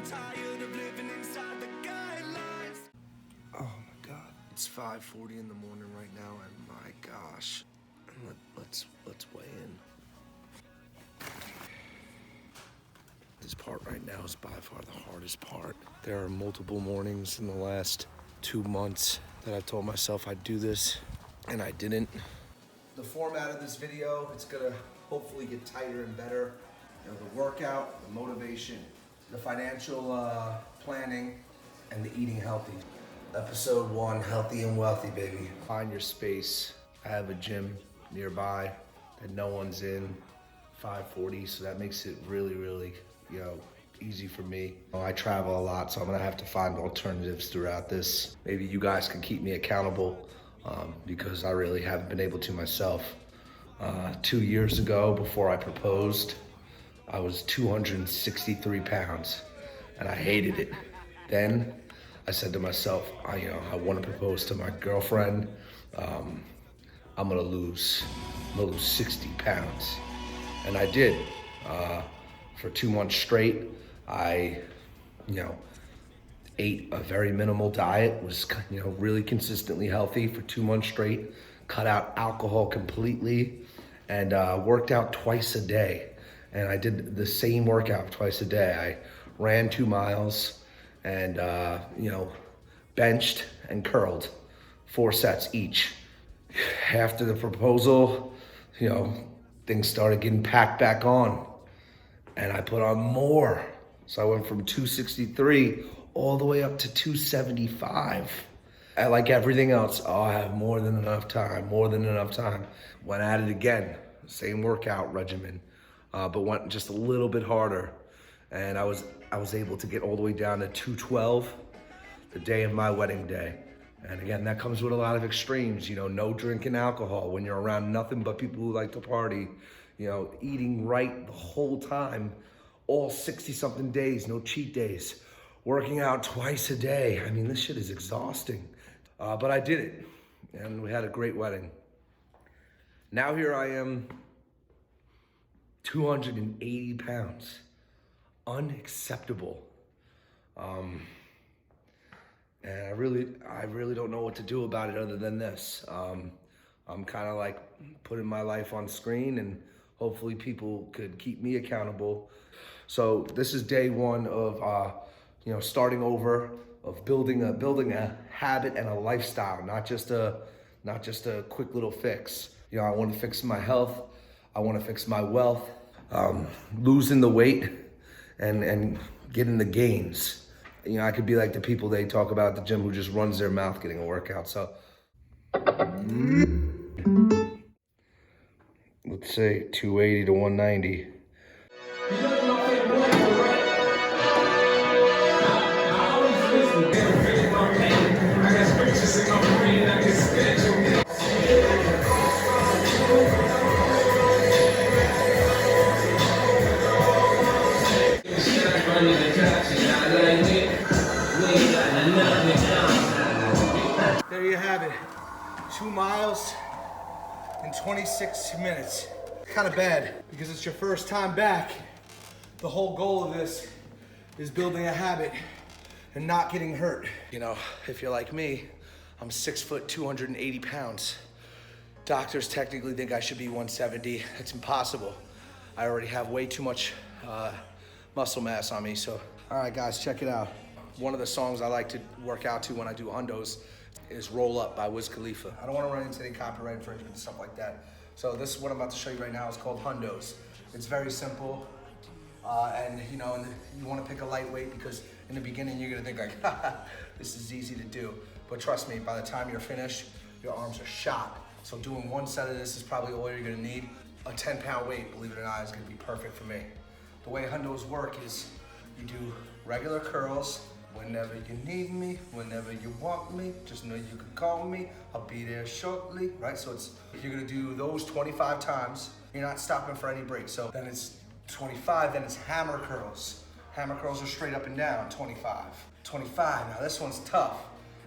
Oh my God, it's 5:40 in the morning right now, and my gosh, let's weigh in. This part right now is by far the hardest part. There are multiple mornings in the last 2 months that I've told myself I'd do this, and I didn't. The format of this video, it's gonna hopefully get tighter and better. You know, the workout, the motivation, the financial planning, and the eating healthy. Episode 1, healthy and wealthy, baby. Find your space. I have a gym nearby that no one's in, 5:40, so that makes it really, you know, easy for me. I travel a lot, so I'm gonna have to find alternatives throughout this. Maybe you guys can keep me accountable because I really haven't been able to myself. 2 years ago, before I proposed, I was 263 pounds and I hated it. Then I said to myself, I want to propose to my girlfriend. I'm gonna lose 60 pounds. And I did. For 2 months straight, I, ate a very minimal diet, was, really consistently healthy for 2 months straight, cut out alcohol completely, and worked out twice a day. And I did the same workout twice a day. I ran 2 miles and, benched and curled 4 sets each. After the proposal, things started getting packed back on and I put on more. So I went from 263 all the way up to 275. And like everything else, I have more than enough time. Went at it again, same workout regimen, but went just a little bit harder. And I was able to get all the way down to 212 the day of my wedding day. And again, that comes with a lot of extremes, no drinking alcohol when you're around nothing but people who like to party, eating right the whole time, all 60-something days, no cheat days, working out twice a day. I mean, this shit is exhausting. But I did it, and we had a great wedding. Now here I am, 280 pounds. Unacceptable. And I really don't know what to do about it other than this. I'm kind of like putting my life on screen, and hopefully people could keep me accountable. So this is day 1 of starting over, of building a habit and a lifestyle, not just a quick little fix. I want to fix my health. I want to fix my wealth. Losing the weight and getting the gains. I could be like the people they talk about at the gym who just runs their mouth getting a workout. So let's say 280 to 190. There you have it, 2 miles in 26 minutes. Kind of bad because it's your first time back. The whole goal of this is building a habit and not getting hurt. If you're like me, I'm 6 foot, 280 pounds. Doctors technically think I should be 170. That's impossible. I already have way too much muscle mass on me. So, all right, guys, check it out. One of the songs I like to work out to when I do hundos is Roll Up by Wiz Khalifa. I don't want to run into any copyright infringement and stuff like that. So this is what I'm about to show you right now. It's called hundos. It's very simple. And you want to pick a lightweight because in the beginning you're gonna think like, this is easy to do. But trust me, by the time you're finished, your arms are shot. So doing 1 set of this is probably all you're gonna need. A 10-pound weight, believe it or not, is gonna be perfect for me. The way hundos work is you do regular curls. Whenever you need me, whenever you want me, just know you can call me. I'll be there shortly, right? So you're gonna do those 25 times. You're not stopping for any breaks. So then it's 25, then it's hammer curls. Hammer curls are straight up and down, 25. 25, now this one's tough.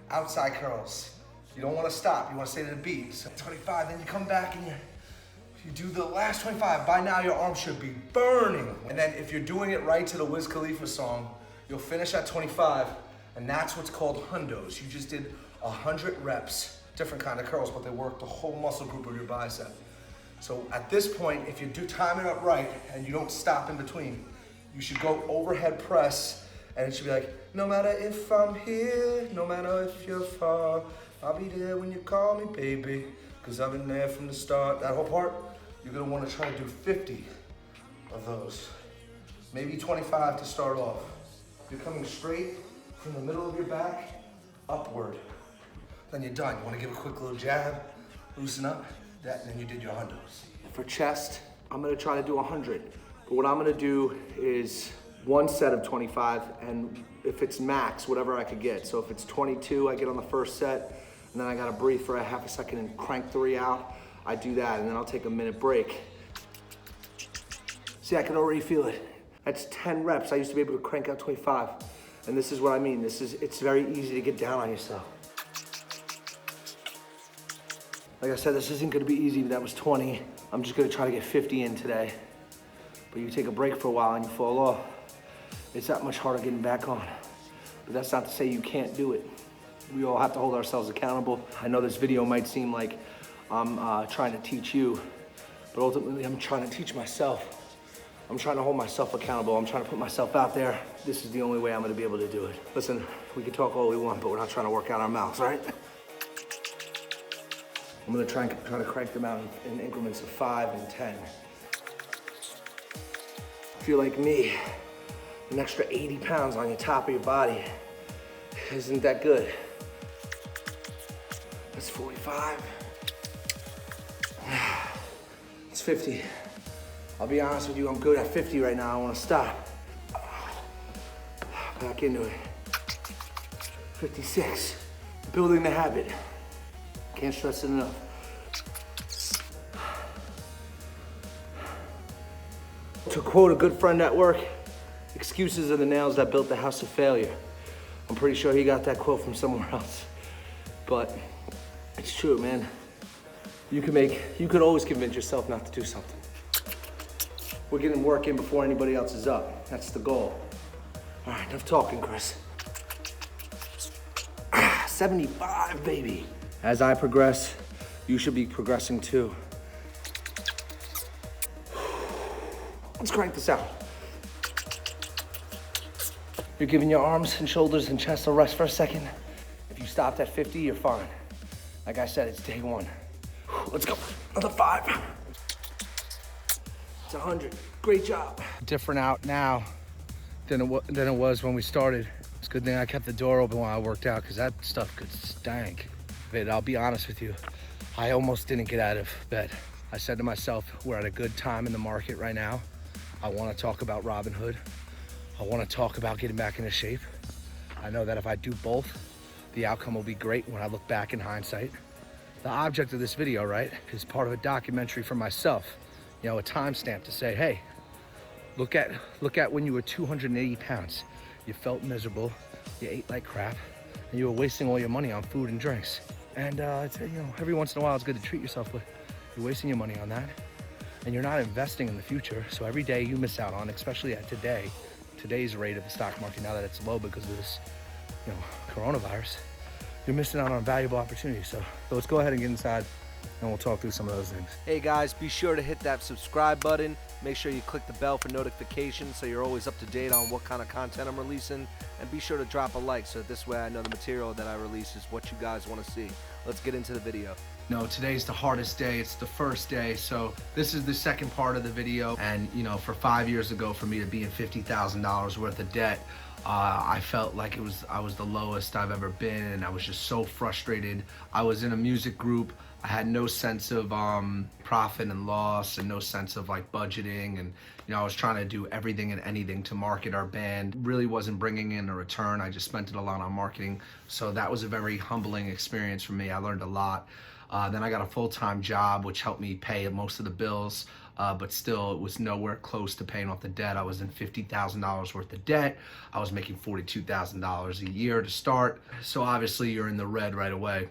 Outside curls. You don't wanna stop, you wanna stay to the beat. So 25, then you come back and you do the last 25. By now your arm should be burning. And then if you're doing it right to the Wiz Khalifa song, You'll finish at 25, and that's what's called hundos. You just did 100 reps, different kind of curls, but they work the whole muscle group of your bicep. So at this point, if you do time it up right and you don't stop in between, you should go overhead press, and it should be like, no matter if I'm here, no matter if you're far, I'll be there when you call me, baby, because I've been there from the start. That whole part, you're gonna wanna try to do 50 of those. Maybe 25 to start off. You're coming straight from the middle of your back, upward. Then you're done. You wanna give a quick little jab, loosen up, that, and then you did your hundos. For chest, I'm gonna try to do 100. But what I'm gonna do is one set of 25, and if it's max, whatever I could get. So if it's 22, I get on the first set, and then I gotta breathe for a half a second and crank 3 out. I do that, and then I'll take a minute break. See, I can already feel it. That's 10 reps. I used to be able to crank out 25. And this is what I mean. It's very easy to get down on yourself. Like I said, this isn't gonna be easy, but that was 20. I'm just gonna try to get 50 in today. But you take a break for a while and you fall off, it's that much harder getting back on. But that's not to say you can't do it. We all have to hold ourselves accountable. I know this video might seem like I'm trying to teach you, but ultimately I'm trying to teach myself. I'm trying to hold myself accountable. I'm trying to put myself out there. This is the only way I'm gonna be able to do it. Listen, we can talk all we want, but we're not trying to work out our mouths, right? I'm gonna try to crank them out in increments of 5 and 10. If you're like me, an extra 80 pounds on your top of your body isn't that good. That's 45. It's 50. I'll be honest with you, I'm good at 50 right now. I wanna stop. Back into it. 56. Building the habit. Can't stress it enough. To quote a good friend at work, excuses are the nails that built the house of failure. I'm pretty sure he got that quote from somewhere else. But it's true, man. You could always convince yourself not to do something. We're getting work in before anybody else is up. That's the goal. All right, enough talking, Chris. 75, baby. As I progress, you should be progressing too. Let's crank this out. You're giving your arms and shoulders and chest a rest for a second. If you stopped at 50, you're fine. Like I said, it's day one. Let's go, another 5. It's 100, great job. Different out now than it was when we started. It's a good thing I kept the door open while I worked out, because that stuff could stank. But I'll be honest with you, I almost didn't get out of bed. I said to myself, we're at a good time in the market right now. I want to talk about Robinhood. I want to talk about getting back into shape. I know that if I do both, the outcome will be great when I look back in hindsight. The object of this video, right, is part of a documentary for myself. You know, a timestamp to say, hey, look at when you were 280 pounds. You felt miserable, you ate like crap, and you were wasting all your money on food and drinks. And every once in a while it's good to treat yourself, but you're wasting your money on that. And you're not investing in the future. So every day you miss out on, especially at today's rate of the stock market, now that it's low because of this, coronavirus, you're missing out on a valuable opportunity. So let's go ahead and get inside and we'll talk through some of those things. Hey guys, be sure to hit that subscribe button. Make sure you click the bell for notifications so you're always up to date on what kind of content I'm releasing. And be sure to drop a like so this way I know the material that I release is what you guys want to see. Let's get into the video. No, today's the hardest day. It's the first day. So this is the second part of the video. And for 5 years ago, for me to be in $50,000 worth of debt, I felt like I was the lowest I've ever been, and I was just so frustrated. I was in a music group. I had no sense of profit and loss, and no sense of like budgeting, and I was trying to do everything and anything to market our band. Really wasn't bringing in a return. I just spent it a lot on marketing. So that was a very humbling experience for me. I learned a lot. Then I got a full-time job, which helped me pay most of the bills, but still it was nowhere close to paying off the debt. I was in $50,000 worth of debt. I was making $42,000 a year to start. So obviously you're in the red right away.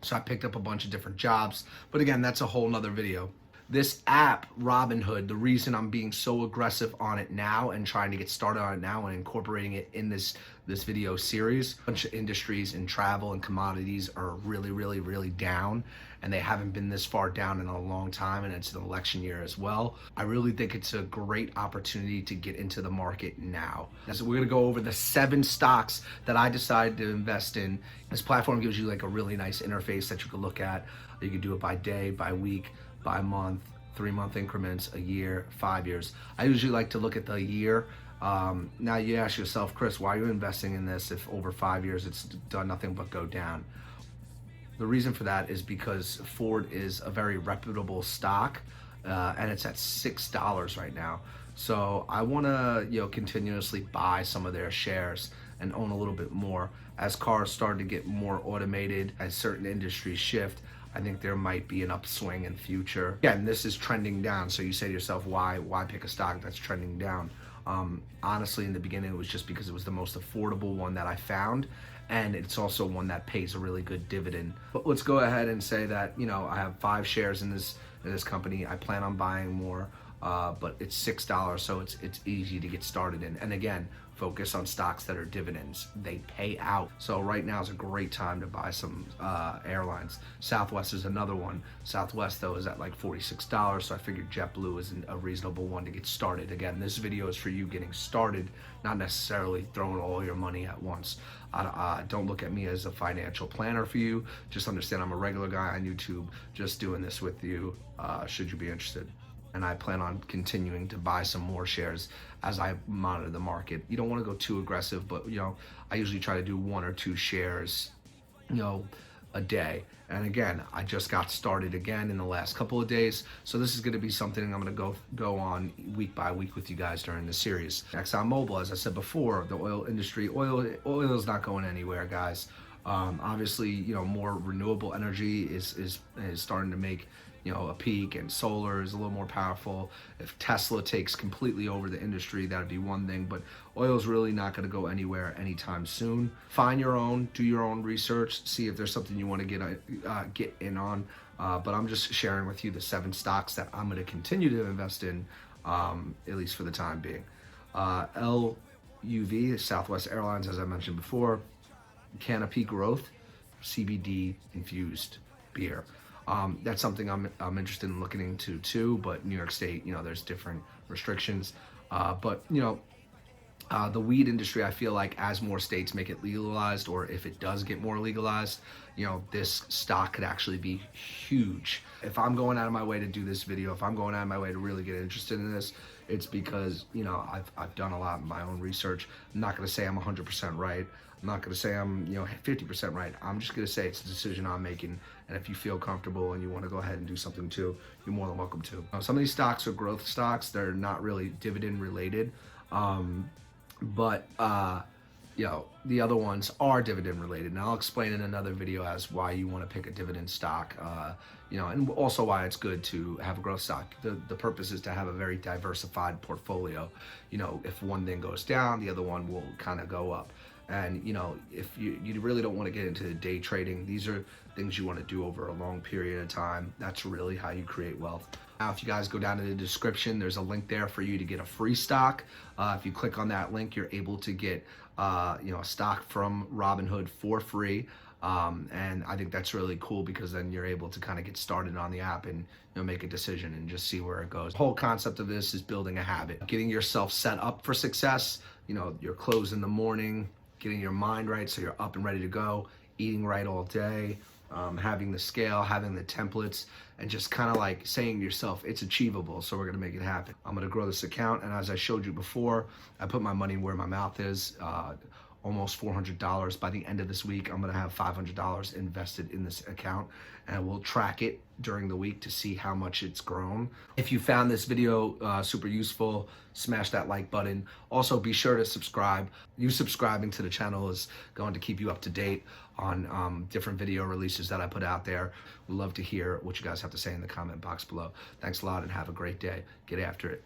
So I picked up a bunch of different jobs, but again, that's a whole nother video. This app, Robinhood, the reason I'm being so aggressive on it now and trying to get started on it now and incorporating it in this video series, a bunch of industries in travel and commodities are really down, and they haven't been this far down in a long time, and it's an election year as well. I really think it's a great opportunity to get into the market now. So we're gonna go over the 7 stocks that I decided to invest in. This platform gives you like a really nice interface that you can look at. You can do it by day, by week, by month, 3-month increments, a year, 5 years. I usually like to look at the year. Now you ask yourself, Chris, why are you investing in this if over 5 years it's done nothing but go down? The reason for that is because Ford is a very reputable stock, and it's at $6 right now. So I want to, continuously buy some of their shares and own a little bit more. As cars start to get more automated, as certain industries shift, I think there might be an upswing in future. Again, this is trending down, so you say to yourself, why pick a stock that's trending down? Honestly, in the beginning, it was just because it was the most affordable one that I found, and it's also one that pays a really good dividend. But let's go ahead and say that, I have 5 shares in this company. I plan on buying more, but it's $6, so it's easy to get started in. And again, focus on stocks that are dividends. They pay out. So right now is a great time to buy some airlines. Southwest is another one. Southwest, though, is at like $46, so I figured JetBlue is a reasonable one to get started. Again, this video is for you getting started, not necessarily throwing all your money at once. Don't look at me as a financial planner for you. Just understand I'm a regular guy on YouTube, just doing this with you, should you be interested. And I plan on continuing to buy some more shares as I monitor the market. You don't want to go too aggressive, but I usually try to do 1 or 2 shares, a day. And again, I just got started again in the last couple of days, so this is going to be something I'm going to go on week by week with you guys during the series. Exxon Mobil, as I said before, the oil industry, oil is not going anywhere, guys. Obviously, more renewable energy is starting to make a peak, and solar is a little more powerful. If Tesla takes completely over the industry, that'd be one thing, but oil is really not going to go anywhere anytime soon. Find your own, do your own research, see if there's something you want to get in on. But I'm just sharing with you the 7 stocks that I'm going to continue to invest in, at least for the time being. LUV, Southwest Airlines, as I mentioned before. Canopy Growth, CBD infused beer. That's something I'm interested in looking into too, but New York State, there's different restrictions. But the weed industry, I feel like as more states make it legalized, or if it does get more legalized, this stock could actually be huge. If I'm going out of my way to do this video, if I'm going out of my way to really get interested in this, it's because, I've done a lot of my own research. I'm not going to say I'm 100% right. I'm not going to say I'm 50% right. I'm just going to say it's a decision I'm making, and if you feel comfortable and you want to go ahead and do something too, you're more than welcome to. Some of these stocks are growth stocks. They're not really dividend related, but the other ones are dividend related, and I'll explain in another video as why you want to pick a dividend stock, and also why it's good to have a growth stock. The purpose is to have a very diversified portfolio. If one thing goes down, the other one will kind of go up. And if you really don't want to get into day trading, these are things you want to do over a long period of time. That's really how you create wealth. Now, if you guys go down in the description, there's a link there for you to get a free stock. If you click on that link, you're able to get a stock from Robinhood for free. And I think that's really cool, because then you're able to kind of get started on the app and make a decision and just see where it goes. The whole concept of this is building a habit, getting yourself set up for success. Your clothes in the morning, getting your mind right so you're up and ready to go, eating right all day, having the scale, having the templates, and just kind of like saying to yourself, it's achievable, so we're going to make it happen. I'm going to grow this account, and as I showed you before, I put my money where my mouth is. Almost $400. By the end of this week, I'm going to have $500 invested in this account, and we'll track it during the week to see how much it's grown. If you found this video super useful, smash that like button. Also, be sure to subscribe. You subscribing to the channel is going to keep you up to date on different video releases that I put out there. We'd love to hear what you guys have to say in the comment box below. Thanks a lot, and have a great day. Get after it.